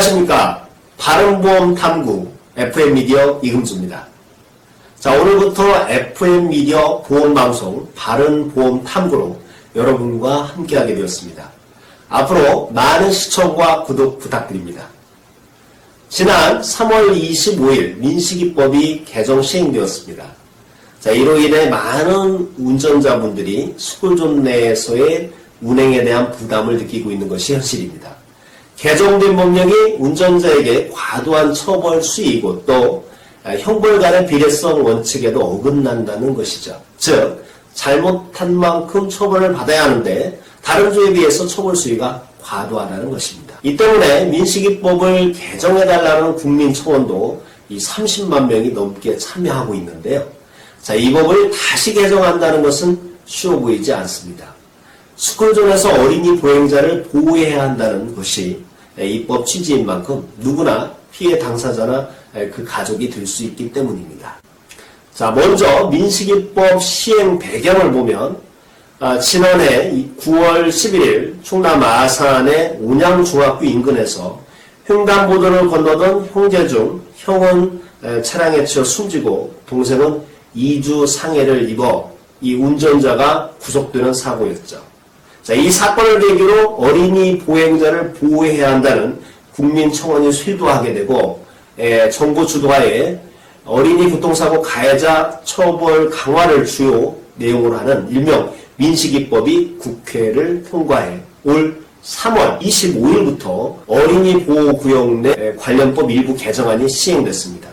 안녕하십니까. 바른보험 탐구 FM미디어 이금주입니다. 자, 오늘부터 FM미디어 보험방송 바른보험 탐구로 여러분과 함께하게 되었습니다. 앞으로 많은 시청과 구독 부탁드립니다. 지난 3월 25일 민식이법이 개정 시행되었습니다. 자, 이로 인해 많은 운전자분들이 스쿨존 내에서의 운행에 대한 부담을 느끼고 있는 것이 현실입니다. 개정된 법령이 운전자에게 과도한 처벌 수위이고 또 형벌 간의 비례성 원칙에도 어긋난다는 것이죠. 즉, 잘못한 만큼 처벌을 받아야 하는데 다른 주에 비해서 처벌 수위가 과도하다는 것입니다. 이 때문에 민식이법을 개정해달라는 국민 청원도 이 30만 명이 넘게 참여하고 있는데요. 자, 이 법을 다시 개정한다는 것은 쉬워 보이지 않습니다. 스쿨존에서 어린이 보행자를 보호해야 한다는 것이 입법 취지인 만큼 누구나 피해 당사자나 그 가족이 될 수 있기 때문입니다. 자, 먼저 민식이법 시행 배경을 보면 지난해 9월 11일 충남 아산의 온양중학교 인근에서 횡단보도를 건너던 형제 중 형은 차량에 치여 숨지고 동생은 2주 상해를 입어 이 운전자가 구속되는 사고였죠. 자, 이 사건을 계기로 어린이 보행자를 보호해야 한다는 국민 청원이 쇄도하게 되고 정부 주도하에 어린이 교통사고 가해자 처벌 강화를 주요 내용으로 하는 일명 민식이법이 국회를 통과해 올 3월 25일부터 어린이 보호구역 내 관련법 일부 개정안이 시행됐습니다.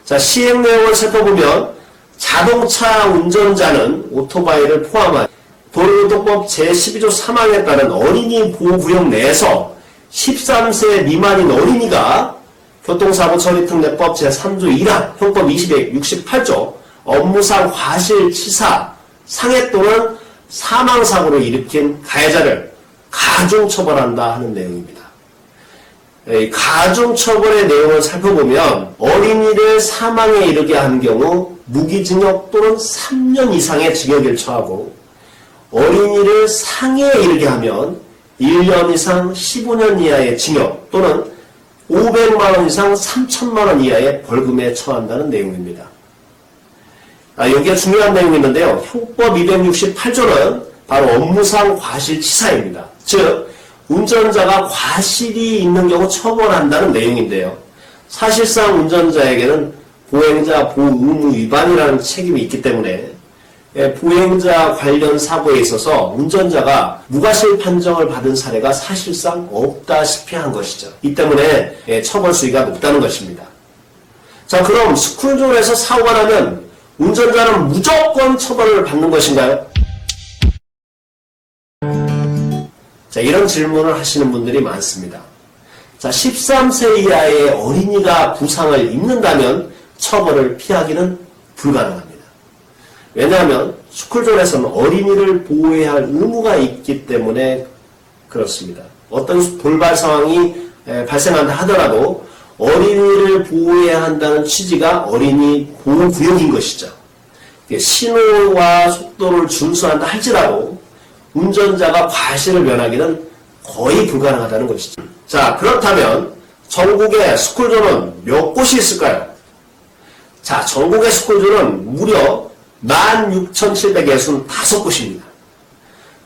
자, 시행 내용을 살펴보면 자동차 운전자는 오토바이를 포함한 도로교통법 제12조 3항에 따른 어린이 보호구역 내에서 13세 미만인 어린이가 교통사고 처리특례법 제3조 1항, 형법 268조 업무상 과실치사, 상해 또는 사망사고를 일으킨 가해자를 가중처벌한다 하는 내용입니다. 가중처벌의 내용을 살펴보면 어린이를 사망에 이르게 한 경우 무기징역 또는 3년 이상의 징역을 처하고 어린이를 상해에 이르게 하면 1년 이상 15년 이하의 징역 또는 500만원 이상 3천만원 이하의 벌금에 처한다는 내용입니다. 여기에 중요한 내용이 있는데요. 형법 268조는 바로 업무상 과실치사입니다. 즉, 운전자가 과실이 있는 경우 처벌한다는 내용인데요. 사실상 운전자에게는 보행자 보호 의무 위반이라는 책임이 있기 때문에 보행자 관련 사고에 있어서 운전자가 무과실 판정을 받은 사례가 사실상 없다시피 한 것이죠. 이 때문에 처벌 수위가 높다는 것입니다. 자, 그럼 스쿨존에서 사고가 나면 운전자는 무조건 처벌을 받는 것인가요? 자, 이런 질문을 하시는 분들이 많습니다. 자, 13세 이하의 어린이가 부상을 입는다면 처벌을 피하기는 불가능합니다. 왜냐하면 스쿨존에서는 어린이를 보호해야 할 의무가 있기 때문에 그렇습니다. 어떤 돌발 상황이 발생한다 하더라도 어린이를 보호해야 한다는 취지가 어린이 보호구역인 것이죠. 신호와 속도를 준수한다 할지라도 운전자가 과실을 면하기는 거의 불가능하다는 것이죠. 자, 그렇다면 전국의 스쿨존은 몇 곳이 있을까요? 자, 전국의 스쿨존은 무려 16,765곳입니다.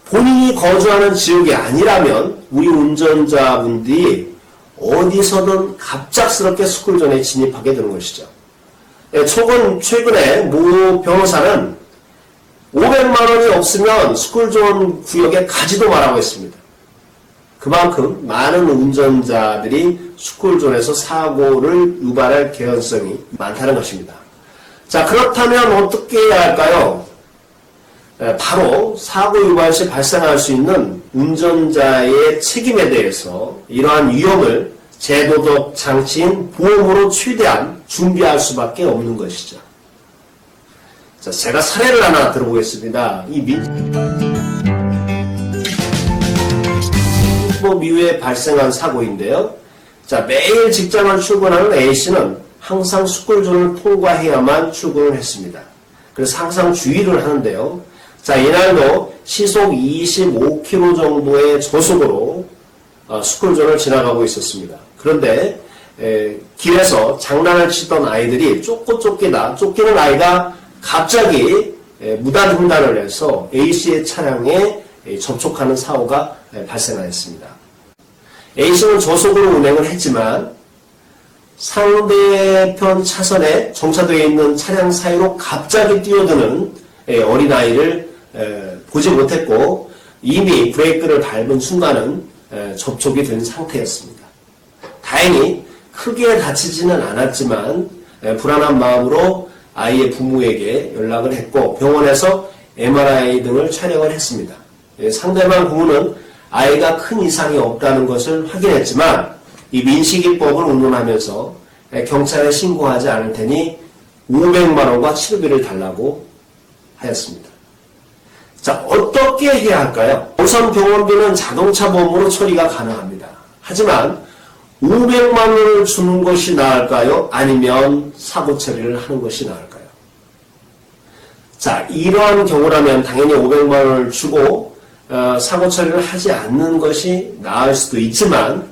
본인이 거주하는 지역이 아니라면 우리 운전자분들이 어디서든 갑작스럽게 스쿨존에 진입하게 되는 것이죠. 최근에 모 변호사는 500만원이 없으면 스쿨존 구역에 가지도 말라고 했습니다. 그만큼 많은 운전자들이 스쿨존에서 사고를 유발할 개연성이 많다는 것입니다. 자, 그렇다면 어떻게 해야 할까요? 바로 사고 유발 시 발생할 수 있는 운전자의 책임에 대해서 이러한 위험을 제도적 장치인 보험으로 최대한 준비할 수밖에 없는 것이죠. 자, 제가 사례를 하나 들어보겠습니다. 이 민식이법 이후에 발생한 사고인데요. 자, 매일 직장을 출근하는 A씨는 항상 스쿨존을 통과해야만 출근을 했습니다. 그래서 항상 주의를 하는데요. 자, 이날도 시속 25km 정도의 저속으로 스쿨존을 지나가고 있었습니다. 그런데 길에서 장난을 치던 아이들이 쫓기는 아이가 갑자기 무단횡단을 해서 A씨의 차량에 접촉하는 사고가 발생하였습니다. A씨는 저속으로 운행을 했지만 상대편 차선에 정차되어 있는 차량 사이로 갑자기 뛰어드는 어린아이를 보지 못했고 이미 브레이크를 밟은 순간은 접촉이 된 상태였습니다. 다행히 크게 다치지는 않았지만 불안한 마음으로 아이의 부모에게 연락을 했고 병원에서 MRI 등을 촬영을 했습니다. 상대방 부모는 아이가 큰 이상이 없다는 것을 확인했지만 이 민식이법을 운운하면서 경찰에 신고하지 않을 테니 500만 원과 치료비를 달라고 하였습니다. 자, 어떻게 해야 할까요? 우선 병원비는 자동차 보험으로 처리가 가능합니다. 하지만 500만 원을 주는 것이 나을까요? 아니면 사고 처리를 하는 것이 나을까요? 자, 이러한 경우라면 당연히 500만 원을 주고 사고 처리를 하지 않는 것이 나을 수도 있지만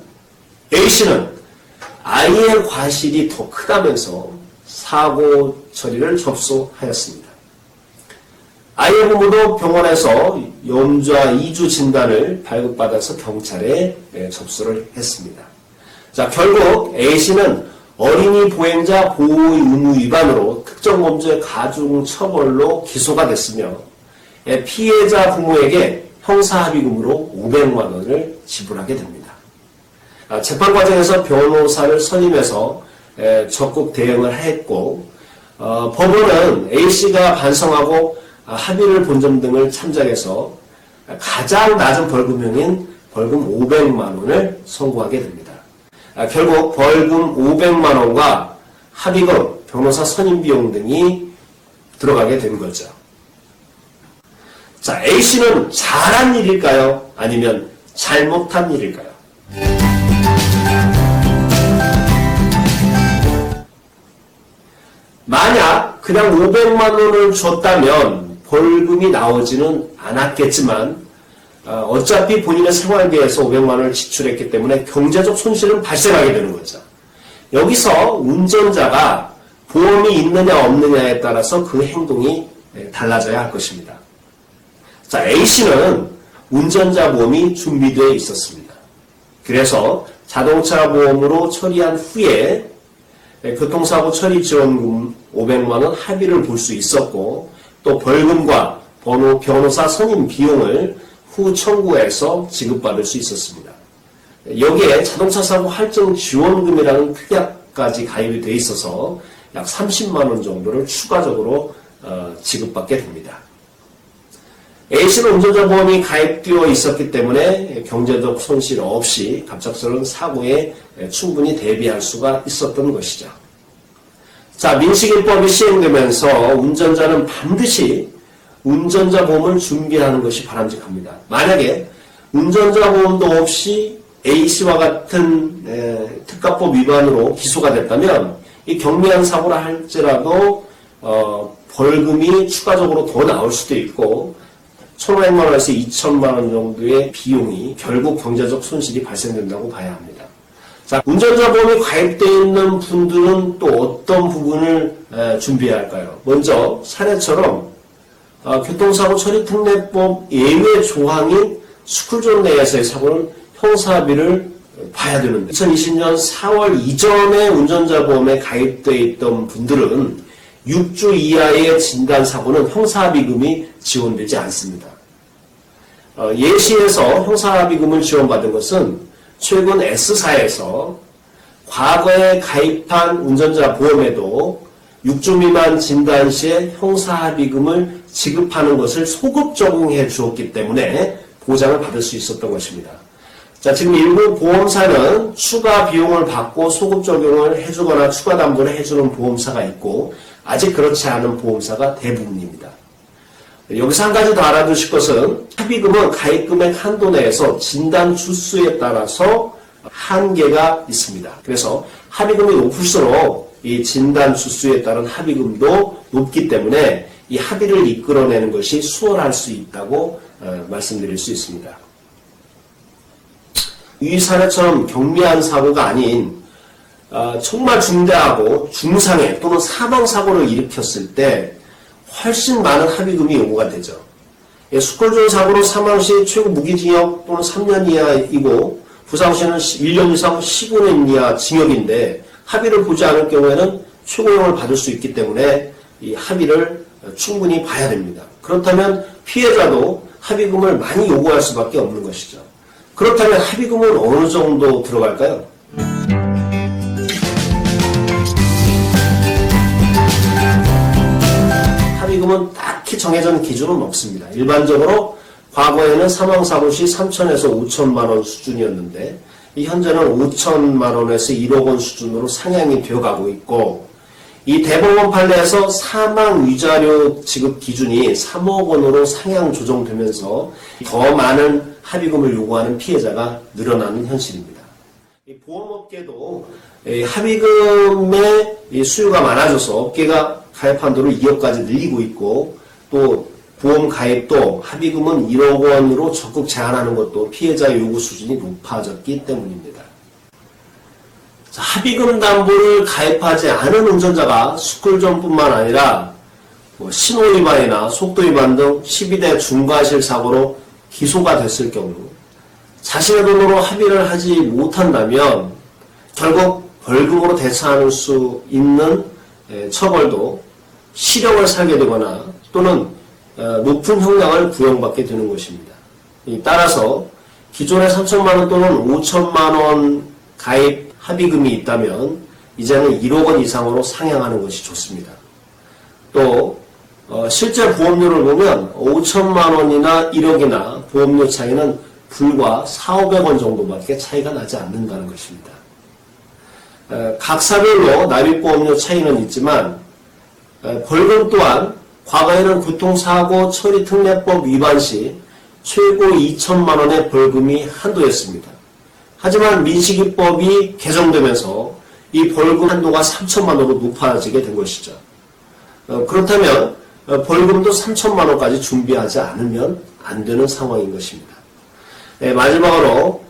A씨는 아이의 과실이 더 크다면서 사고 처리를 접수하였습니다. 아이의 부모도 병원에서 염좌 2주 진단을 발급받아서 경찰에 접수를 했습니다. 자, 결국 A씨는 어린이 보행자 보호 의무 위반으로 특정범죄 가중처벌로 기소가 됐으며 피해자 부모에게 형사합의금으로 500만 원을 지불하게 됩니다. 재판 과정에서 변호사를 선임해서 적극 대응을 했고 법원은 A씨가 반성하고 합의를 본 점 등을 참작해서 가장 낮은 벌금형인 벌금 500만 원을 선고하게 됩니다. 결국 벌금 500만 원과 합의금, 변호사 선임 비용 등이 들어가게 된 거죠. 자, A씨는 잘한 일일까요? 아니면 잘못한 일일까요? 만약 그냥 500만 원을 줬다면 벌금이 나오지는 않았겠지만 어차피 본인의 생활비에서 500만 원을 지출했기 때문에 경제적 손실은 발생하게 되는 거죠. 여기서 운전자가 보험이 있느냐 없느냐에 따라서 그 행동이 달라져야 할 것입니다. 자, A씨는 운전자 보험이 준비되어 있었습니다. 그래서 자동차 보험으로 처리한 후에 교통사고 처리 지원금 500만 원 합의를 볼 수 있었고 또 벌금과 변호사 선임 비용을 후 청구해서 지급받을 수 있었습니다. 여기에 자동차 사고 할증 지원금이라는 특약까지 가입이 되어 있어서 약 30만 원 정도를 추가적으로 지급받게 됩니다. A씨는 운전자 보험이 가입되어 있었기 때문에 경제적 손실 없이 갑작스러운 사고에 충분히 대비할 수가 있었던 것이죠. 자, 민식이법이 시행되면서 운전자는 반드시 운전자 보험을 준비하는 것이 바람직합니다. 만약에 운전자 보험도 없이 A씨와 같은 특가법 위반으로 기소가 됐다면 이 경미한 사고라 할지라도 벌금이 추가적으로 더 나올 수도 있고 1,500만 원에서 2,000만 원 정도의 비용이 결국 경제적 손실이 발생된다고 봐야 합니다. 자, 운전자 보험이 가입되어 있는 분들은 또 어떤 부분을 준비해야 할까요? 먼저 사례처럼 교통사고 처리특례법 예외 조항인 스쿨존 내에서의 사고는 형사합의를 봐야 되는데 2020년 4월 이전에 운전자 보험에 가입되어 있던 분들은 6주 이하의 진단사고는 형사합의금이 지원되지 않습니다. 예시에서 형사합의금을 지원받은 것은 최근 S사에서 과거에 가입한 운전자 보험에도 6주 미만 진단 시에 형사합의금을 지급하는 것을 소급 적용해 주었기 때문에 보장을 받을 수 있었던 것입니다. 자, 지금 일부 보험사는 추가 비용을 받고 소급 적용을 해주거나 추가 담보를 해주는 보험사가 있고 아직 그렇지 않은 보험사가 대부분입니다. 여기서 한 가지 더 알아두실 것은 합의금은 가입금액 한도 내에서 진단 주수에 따라서 한계가 있습니다. 그래서 합의금이 높을수록 이 진단 주수에 따른 합의금도 높기 때문에 이 합의를 이끌어내는 것이 수월할 수 있다고 말씀드릴 수 있습니다. 이 사례처럼 경미한 사고가 아닌 정말 중대하고 중상해 또는 사망사고를 일으켰을 때 훨씬 많은 합의금이 요구가 되죠. 스콜존 사고로 사망 시 최고 무기징역 또는 3년 이하이고 부상 시는 1년 이상 15년 이하 징역인데 합의를 보지 않을 경우에는 최고형을 받을 수 있기 때문에 이 합의를 충분히 봐야 됩니다. 그렇다면 피해자도 합의금을 많이 요구할 수밖에 없는 것이죠. 그렇다면 합의금은 어느 정도 들어갈까요? 합의금은 딱히 정해진 기준은 없습니다. 일반적으로 과거에는 사망사고 시 3천에서 5천만 원 수준이었는데 현재는 5천만 원에서 1억 원 수준으로 상향이 되어가고 있고 이 대법원 판례에서 사망 위자료 지급 기준이 3억 원으로 상향 조정되면서 더 많은 합의금을 요구하는 피해자가 늘어나는 현실입니다. 이 보험업계도 합의금의 수요가 많아져서 업계가 가입 한도를 2억까지 늘리고 있고 또 보험 가입도 합의금은 1억 원으로 적극 제한하는 것도 피해자 요구 수준이 높아졌기 때문입니다. 합의금 담보를 가입하지 않은 운전자가 스쿨존뿐만 아니라 신호위반이나 속도위반 등 12대 중과실 사고로 기소가 됐을 경우 자신의 돈으로 합의를 하지 못한다면 결국 벌금으로 대처할 수 있는 처벌도 실형을 살게 되거나 또는 높은 형량을 부형받게 되는 것입니다. 따라서 기존의 3천만 원 또는 5천만 원 가입 합의금이 있다면 이제는 1억 원 이상으로 상향하는 것이 좋습니다. 또 실제 보험료를 보면 5천만 원이나 1억이나 보험료 차이는 불과 4,500원 정도밖에 차이가 나지 않는다는 것입니다. 각 사별로 납입보험료 차이는 있지만 벌금 또한 과거에는 교통사고 처리특례법 위반 시 최고 2천만 원의 벌금이 한도였습니다. 하지만 민식이법이 개정되면서 이 벌금 한도가 3천만 원으로 높아지게 된 것이죠. 그렇다면 벌금도 3천만 원까지 준비하지 않으면 안 되는 상황인 것입니다. 마지막으로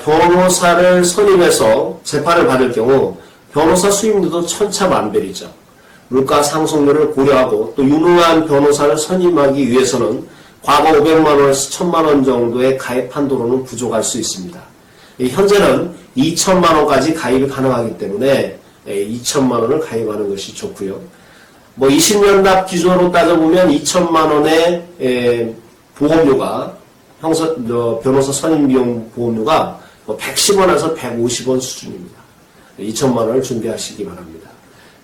변호사를 선임해서 재판을 받을 경우 변호사 수임료도 천차만별이죠. 물가 상승률을 고려하고 또 유능한 변호사를 선임하기 위해서는 과거 500만 원에서 1,000만 원 정도의 가입 한도로는 부족할 수 있습니다. 현재는 2천만 원까지 가입이 가능하기 때문에 2천만 원을 가입하는 것이 좋고요. 20년 납 기준으로 따져보면 2천만 원의 보험료가 변호사 선임 비용 보험료가 110원에서 150원 수준입니다. 2천만 원을 준비하시기 바랍니다.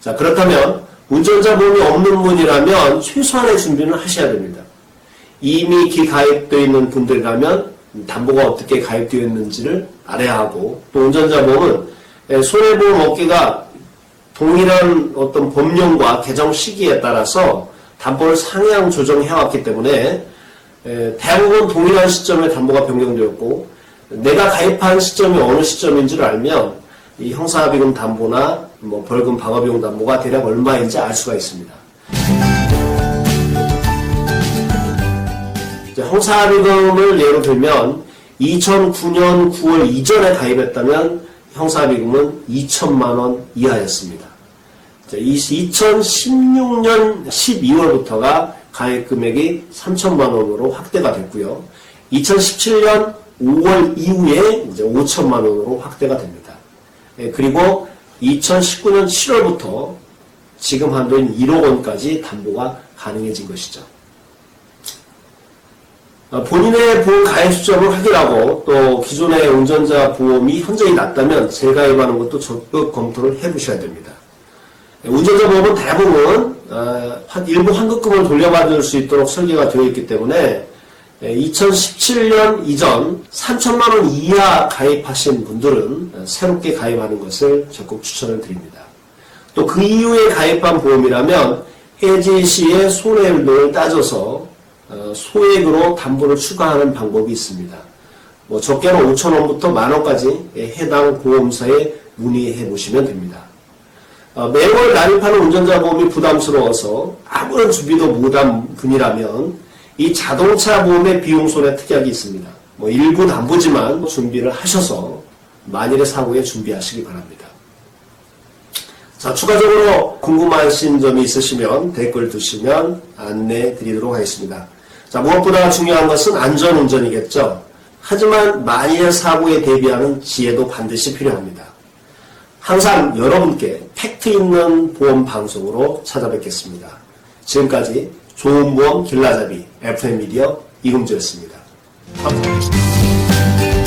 자, 그렇다면 운전자 보험이 없는 분이라면 최소한의 준비는 하셔야 됩니다. 이미 기가입되어 있는 분들이라면 담보가 어떻게 가입되어 있는지를 알아야 하고 또 운전자 보험은 손해보험 업계가 동일한 어떤 법령과 개정 시기에 따라서 담보를 상향 조정해왔기 때문에 대부분 동일한 시점에 담보가 변경되었고 내가 가입한 시점이 어느 시점인지를 알면 이 형사합의금 담보나 벌금 방어비용 담보가 대략 얼마인지 알 수가 있습니다. 형사합의금을 예로 들면 2009년 9월 이전에 가입했다면 형사합의금은 2천만 원 이하였습니다. 2016년 12월부터가 가입 금액이 3천만 원으로 확대가 됐고요. 2017년 5월 이후에 이제 5천만 원으로 확대가 됩니다. 그리고 2019년 7월부터 지금 한도인 1억 원까지 담보가 가능해진 것이죠. 본인의 보험 가입 시점을 확인하고 또 기존의 운전자 보험이 현저히 낮다면 재가입하는 것도 적극 검토를 해보셔야 됩니다. 운전자 보험은 대부분 일부 환급금을 돌려받을 수 있도록 설계가 되어 있기 때문에 2017년 이전 3천만 원 이하 가입하신 분들은 새롭게 가입하는 것을 적극 추천을 드립니다. 또 그 이후에 가입한 보험이라면 해지 시의 손해율을 따져서 소액으로 담보를 추가하는 방법이 있습니다. 적게는 5,000원부터 만원까지 해당 보험사에 문의해 보시면 됩니다. 매월 납입하는 운전자 보험이 부담스러워서 아무런 준비도 못한 분이라면 이 자동차 보험의 비용 손해 특약이 있습니다. 일부 담보지만 준비를 하셔서 만일의 사고에 준비하시기 바랍니다. 자, 추가적으로 궁금하신 점이 있으시면 댓글 두시면 안내 드리도록 하겠습니다. 자, 무엇보다 중요한 것은 안전운전이겠죠. 하지만 만일의 사고에 대비하는 지혜도 반드시 필요합니다. 항상 여러분께 팩트 있는 보험 방송으로 찾아뵙겠습니다. 지금까지 좋은 보험 길라잡이 FM 미디어 이금주였습니다. 감사합니다.